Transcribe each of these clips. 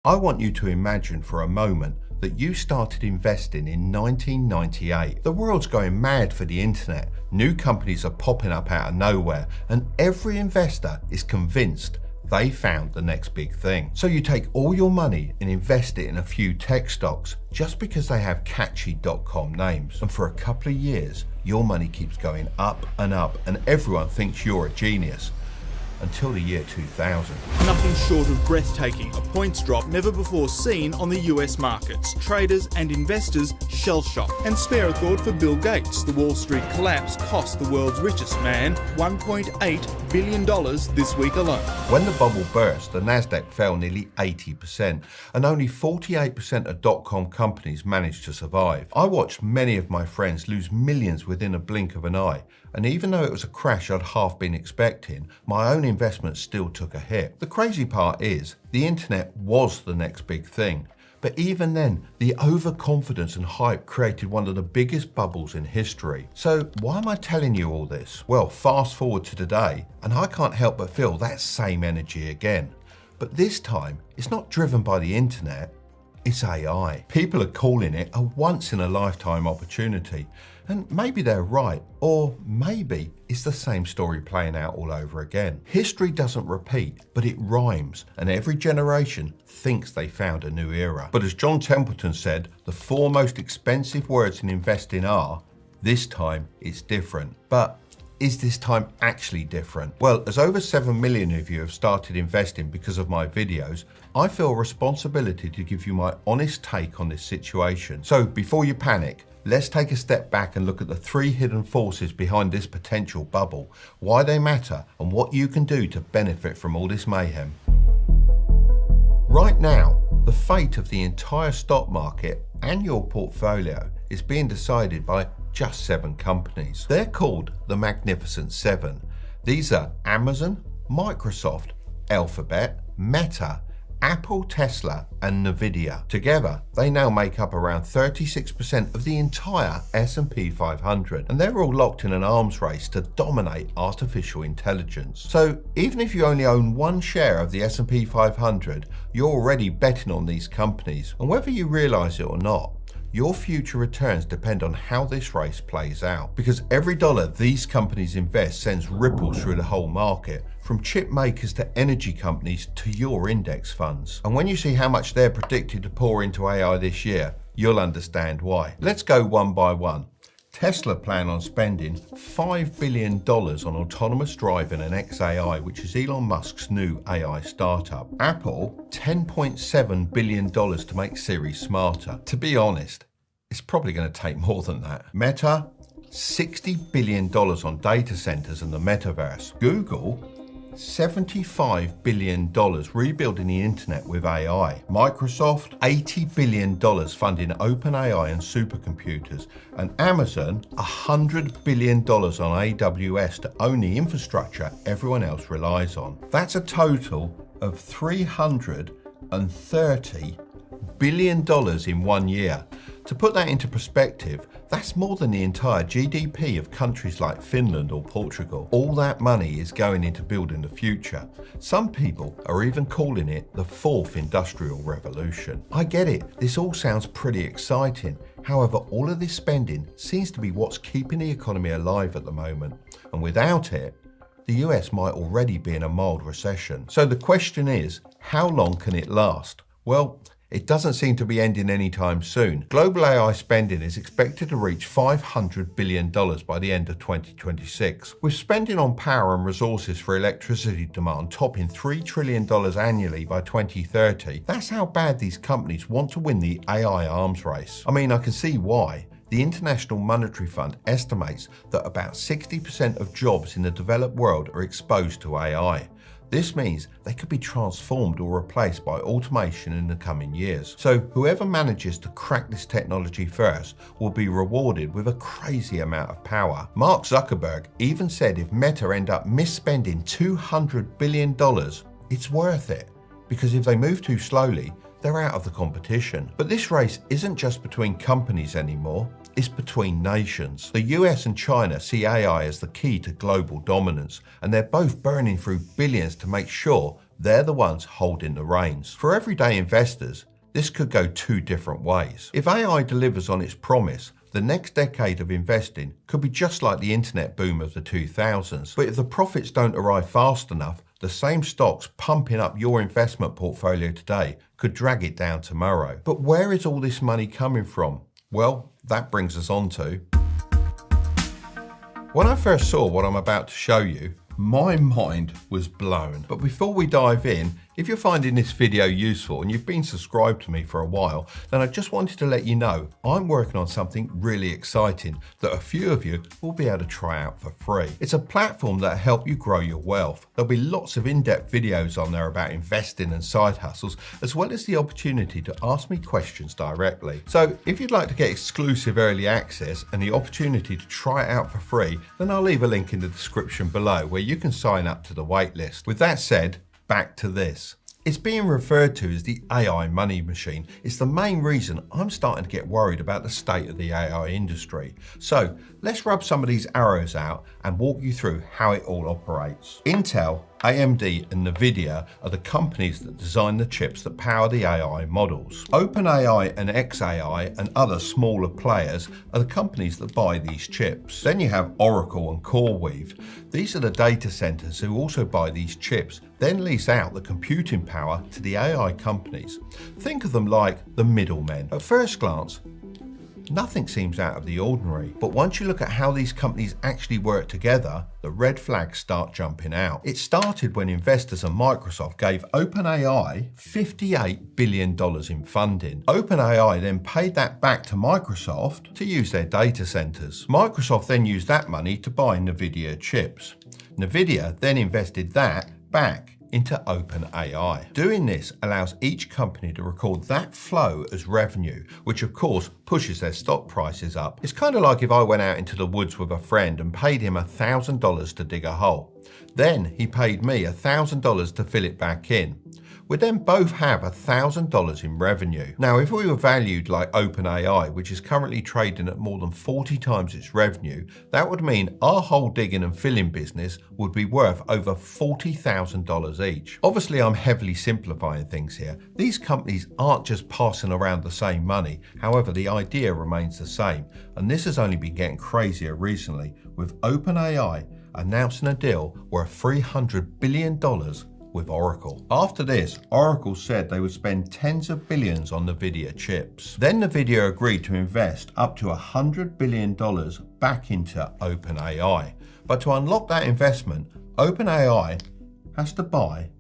I want you to imagine for a moment that you started investing in 1998. The world's going mad for the internet. New companies are popping up out of nowhere, and every investor is convinced they found the next big thing. So you take all your money and invest it in a few tech stocks just because they have catchy .com names. And for a couple of years, your money keeps going up, and everyone thinks you're a genius. Until the year 2000. Nothing short of breathtaking, a points drop never before seen on the US markets. Traders and investors shell-shocked. And spare a thought for Bill Gates. The Wall Street collapse cost the world's richest man $1.8 billion this week alone. When the bubble burst, the Nasdaq fell nearly 80%, and only 48% of .com companies managed to survive. I watched many of my friends lose millions within a blink of an eye, and even though it was a crash I'd half been expecting, my own investment still took a hit. The crazy part is, the internet was the next big thing. But even then, the overconfidence and hype created one of the biggest bubbles in history. So why am I telling you all this? Well, fast forward to today, and I can't help but feel that same energy again. But this time, it's not driven by the internet, it's AI. People are calling it a once-in-a-lifetime opportunity. And maybe they're right, or maybe it's the same story playing out all over again. History doesn't repeat, but it rhymes, and every generation thinks they found a new era. But as John Templeton said, the 4 most expensive words in investing are, this time it's different. But is this time actually different? Well, as over 7 million of you have started investing because of my videos, I feel a responsibility to give you my honest take on this situation. So before you panic, let's take a step back and look at the 3 hidden forces behind this potential bubble, why they matter, and what you can do to benefit from all this mayhem. Right now, the fate of the entire stock market and your portfolio is being decided by just 7 companies. They're called the Magnificent Seven. These are Amazon, Microsoft, Alphabet, Meta, Apple, Tesla, and Nvidia. Together, they now make up around 36% of the entire S&P 500, and they're all locked in an arms race to dominate artificial intelligence. So even if you only own 1 share of the S&P 500, you're already betting on these companies. And whether you realize it or not, your future returns depend on how this race plays out, because every dollar these companies invest sends ripples through the whole market, from chip makers to energy companies to your index funds. And when you see how much they're predicted to pour into AI this year, you'll understand why. Let's go one by one. Tesla plan on spending $5 billion on autonomous driving and xAI, which is Elon Musk's new AI startup. Apple, $10.7 billion to make Siri smarter. To be honest, it's probably going to take more than that. Meta, $60 billion on data centers and the metaverse. Google, $75 billion rebuilding the internet with AI. Microsoft, $80 billion funding OpenAI and supercomputers. And Amazon, $100 billion on AWS to own the infrastructure everyone else relies on. That's a total of $330 billion in 1 year. To put that into perspective, that's more than the entire GDP of countries like Finland or Portugal. All that money is going into building the future. Some people are even calling it the 4th industrial revolution. I get it, this all sounds pretty exciting. However, all of this spending seems to be what's keeping the economy alive at the moment. And without it, the US might already be in a mild recession. So the question is, how long can it last? Well, it doesn't seem to be ending anytime soon. Global AI spending is expected to reach $500 billion by the end of 2026. With spending on power and resources for electricity demand topping $3 trillion annually by 2030, that's how bad these companies want to win the AI arms race. I mean, I can see why. The International Monetary Fund estimates that about 60% of jobs in the developed world are exposed to AI. This means they could be transformed or replaced by automation in the coming years. So whoever manages to crack this technology first will be rewarded with a crazy amount of power. Mark Zuckerberg even said if Meta end up misspending $200 billion, it's worth it, because if they move too slowly, they're out of the competition. But this race isn't just between companies anymore. It's between nations. The US and China see AI as the key to global dominance, and they're both burning through billions to make sure they're the ones holding the reins. For everyday investors, this could go two different ways. If AI delivers on its promise, the next decade of investing could be just like the internet boom of the 2000s. But if the profits don't arrive fast enough, the same stocks pumping up your investment portfolio today could drag it down tomorrow. But where is all this money coming from? Well, that brings us on to... When I first saw what I'm about to show you, my mind was blown. But before we dive in, if you're finding this video useful and you've been subscribed to me for a while, then I just wanted to let you know I'm working on something really exciting that a few of you will be able to try out for free. It's a platform that'll help you grow your wealth. There'll be lots of in-depth videos on there about investing and side hustles, as well as the opportunity to ask me questions directly. So if you'd like to get exclusive early access and the opportunity to try it out for free, then I'll leave a link in the description below where you can sign up to the waitlist. With that said, back to this. It's being referred to as the AI money machine. It's the main reason I'm starting to get worried about the state of the AI industry. So let's rub some of these arrows out and walk you through how it all operates. Intel, AMD and Nvidia are the companies that design the chips that power the AI models. OpenAI and xAI and other smaller players are the companies that buy these chips. Then you have Oracle and CoreWeave. These are the data centers who also buy these chips, then lease out the computing power to the AI companies. Think of them like the middlemen. At first glance, nothing seems out of the ordinary, but once you look at how these companies actually work together, the red flags start jumping out. It started when investors and Microsoft gave OpenAI $58 billion in funding. OpenAI then paid that back to Microsoft to use their data centers. Microsoft then used that money to buy Nvidia chips. Nvidia then invested that back into OpenAI. Doing this allows each company to record that flow as revenue, which of course pushes their stock prices up. It's kind of like if I went out into the woods with a friend and paid him $1,000 to dig a hole. Then he paid me $1,000 to fill it back in. We'd then both have $1,000 in revenue. Now, if we were valued like OpenAI, which is currently trading at more than 40 times its revenue, that would mean our hole digging and filling business would be worth over $40,000 each. Obviously, I'm heavily simplifying things here. These companies aren't just passing around the same money. However, the idea remains the same. And this has only been getting crazier recently, with OpenAI announcing a deal worth $300 billion with Oracle. After this, Oracle said they would spend tens of billions on Nvidia chips. Then Nvidia agreed to invest up to $100 billion back into OpenAI. But to unlock that investment, OpenAI has to buy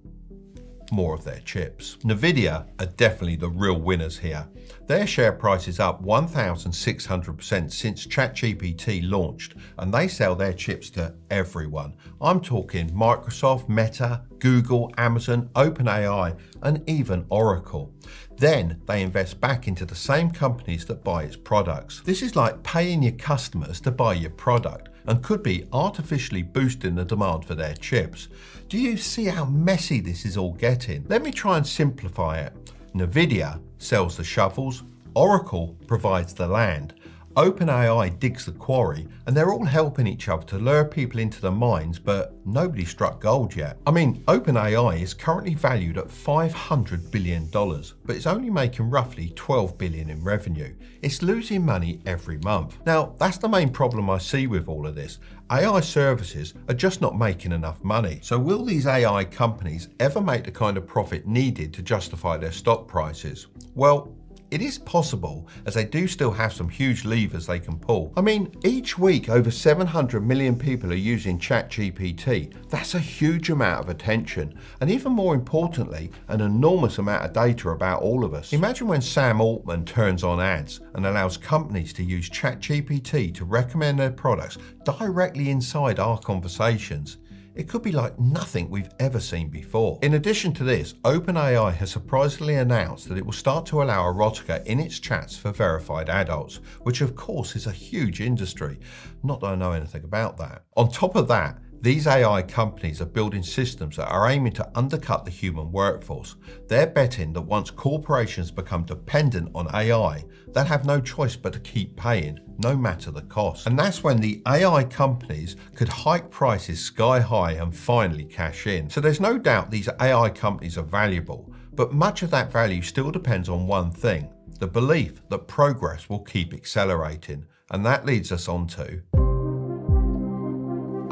more of their chips. Nvidia are definitely the real winners here. Their share price is up 1,600% since ChatGPT launched, and they sell their chips to everyone. I'm talking Microsoft, Meta, Google, Amazon, OpenAI, and even Oracle. Then they invest back into the same companies that buy its products. This is like paying your customers to buy your product, and could be artificially boosting the demand for their chips. Do you see how messy this is all getting? Let me try and simplify it. Nvidia sells the shovels, Oracle provides the land, OpenAI digs the quarry, and they're all helping each other to lure people into the mines, but nobody struck gold yet. I mean, OpenAI is currently valued at $500 billion, but it's only making roughly $12 billion in revenue. It's losing money every month. Now, that's the main problem I see with all of this. AI services are just not making enough money. So will these AI companies ever make the kind of profit needed to justify their stock prices? Well, it is possible, as they do still have some huge levers they can pull. I mean, each week over 700 million people are using ChatGPT. That's a huge amount of attention, and even more importantly, an enormous amount of data about all of us. Imagine when Sam Altman turns on ads and allows companies to use ChatGPT to recommend their products directly inside our conversations. It could be like nothing we've ever seen before. In addition to this, OpenAI has surprisingly announced that it will start to allow erotica in its chats for verified adults, which of course is a huge industry. Not that I know anything about that. On top of that, These AI companies are building systems that are aiming to undercut the human workforce. They're betting that once corporations become dependent on AI, they'll have no choice but to keep paying, no matter the cost. And that's when the AI companies could hike prices sky high and finally cash in. So there's no doubt these AI companies are valuable, but much of that value still depends on one thing: the belief that progress will keep accelerating. And that leads us on to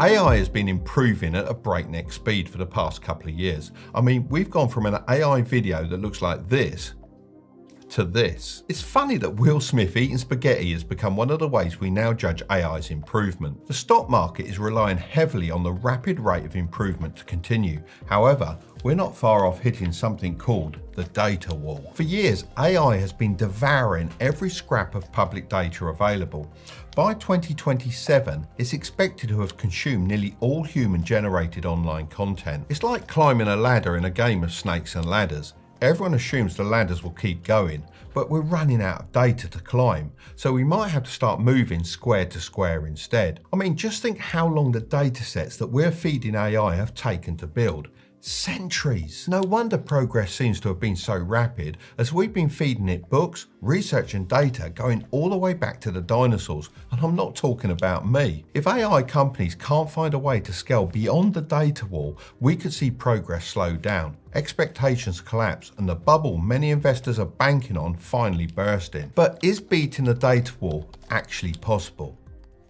AI has been improving at a breakneck speed for the past couple of years. I mean, we've gone from an AI video that looks like this to this. It's funny that Will Smith eating spaghetti has become one of the ways we now judge AI's improvement. The stock market is relying heavily on the rapid rate of improvement to continue. However, we're not far off hitting something called the data wall. For years, AI has been devouring every scrap of public data available. By 2027, it's expected to have consumed nearly all human-generated online content. It's like climbing a ladder in a game of snakes and ladders. Everyone assumes the ladders will keep going, but we're running out of data to climb, so we might have to start moving square to square instead. I mean, just think how long the data sets that we're feeding AI have taken to build. Centuries. No wonder progress seems to have been so rapid, as we've been feeding it books, research and data going all the way back to the dinosaurs, and I'm not talking about me. If AI companies can't find a way to scale beyond the data wall, we could see progress slow down, expectations collapse, and the bubble many investors are banking on finally bursting. But is beating the data wall actually possible?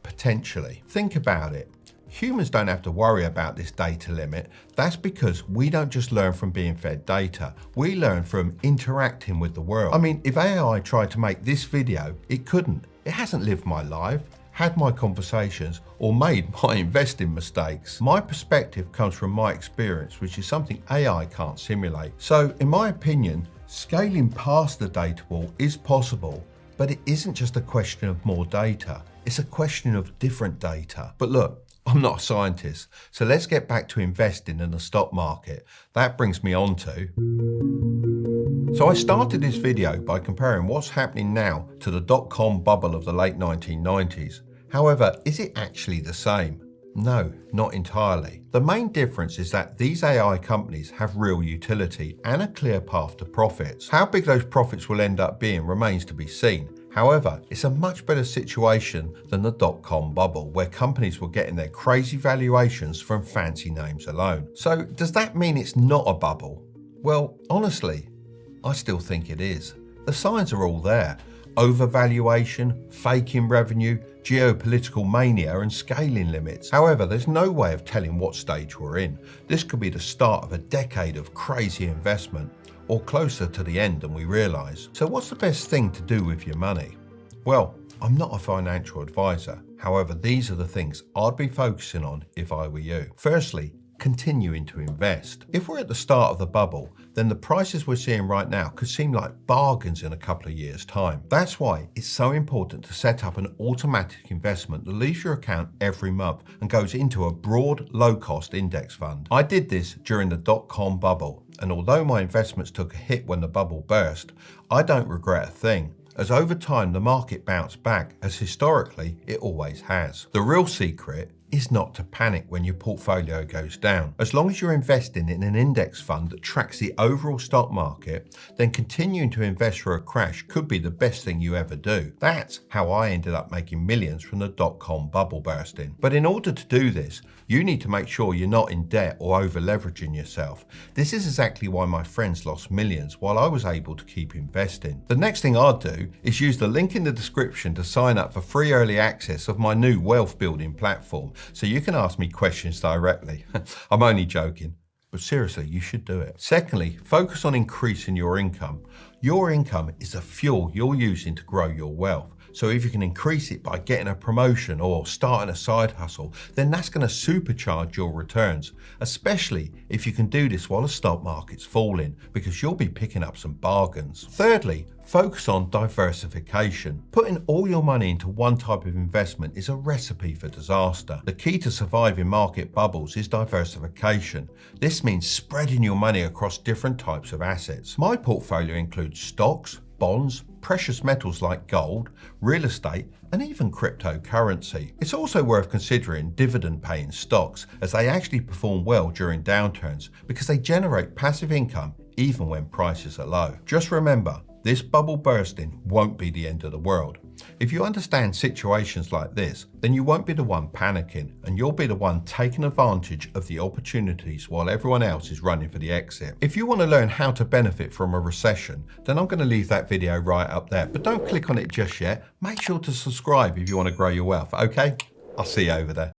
Potentially. Think about it. Humans don't have to worry about this data limit. That's because we don't just learn from being fed data. We learn from interacting with the world. I mean, if AI tried to make this video, it couldn't. It hasn't lived my life, had my conversations, or made my investing mistakes. My perspective comes from my experience, which is something AI can't simulate. So, in my opinion, scaling past the data wall is possible, but it isn't just a question of more data. It's a question of different data. But look, I'm not a scientist, so let's get back to investing in the stock market. That brings me on to... So I started this video by comparing what's happening now to the dot-com bubble of the late 1990s. However, is it actually the same? No, not entirely. The main difference is that these AI companies have real utility and a clear path to profits. How big those profits will end up being remains to be seen. However, it's a much better situation than the dot-com bubble, where companies were getting their crazy valuations from fancy names alone. So does that mean it's not a bubble? Well, honestly, I still think it is. The signs are all there. Overvaluation, faking revenue, geopolitical mania and scaling limits. However, there's no way of telling what stage we're in. This could be the start of a decade of crazy investment, or closer to the end than we realise. So what's the best thing to do with your money? Well, I'm not a financial advisor. However, these are the things I'd be focusing on if I were you. Firstly, continuing to invest. If we're at the start of the bubble, then the prices we're seeing right now could seem like bargains in a couple of years' time. That's why it's so important to set up an automatic investment that leaves your account every month and goes into a broad, low-cost index fund. I did this during the dot-com bubble, and although my investments took a hit when the bubble burst, I don't regret a thing, as over time the market bounced back, as historically it always has. The real secret is not to panic when your portfolio goes down. As long as you're investing in an index fund that tracks the overall stock market, then continuing to invest for a crash could be the best thing you ever do. That's how I ended up making millions from the dot-com bubble bursting. But in order to do this, you need to make sure you're not in debt or over leveraging yourself. This is exactly why my friends lost millions while I was able to keep investing. The next thing I'd do is use the link in the description to sign up for free early access of my new wealth building platform, so you can ask me questions directly. I'm only joking, but seriously, you should do it. Secondly, focus on increasing your income. Your income is the fuel you're using to grow your wealth. So if you can increase it by getting a promotion or starting a side hustle, then that's going to supercharge your returns, especially if you can do this while the stock market's falling, because you'll be picking up some bargains. Thirdly, focus on diversification. Putting all your money into one type of investment is a recipe for disaster. The key to surviving market bubbles is diversification. This means spreading your money across different types of assets. My portfolio includes stocks, bonds, precious metals like gold, real estate, and even cryptocurrency. It's also worth considering dividend-paying stocks, as they actually perform well during downturns because they generate passive income even when prices are low. Just remember, this bubble bursting won't be the end of the world. If you understand situations like this, then you won't be the one panicking, and you'll be the one taking advantage of the opportunities while everyone else is running for the exit. If you want to learn how to benefit from a recession, then I'm going to leave that video right up there, but don't click on it just yet. Make sure to subscribe if you want to grow your wealth, okay? I'll see you over there.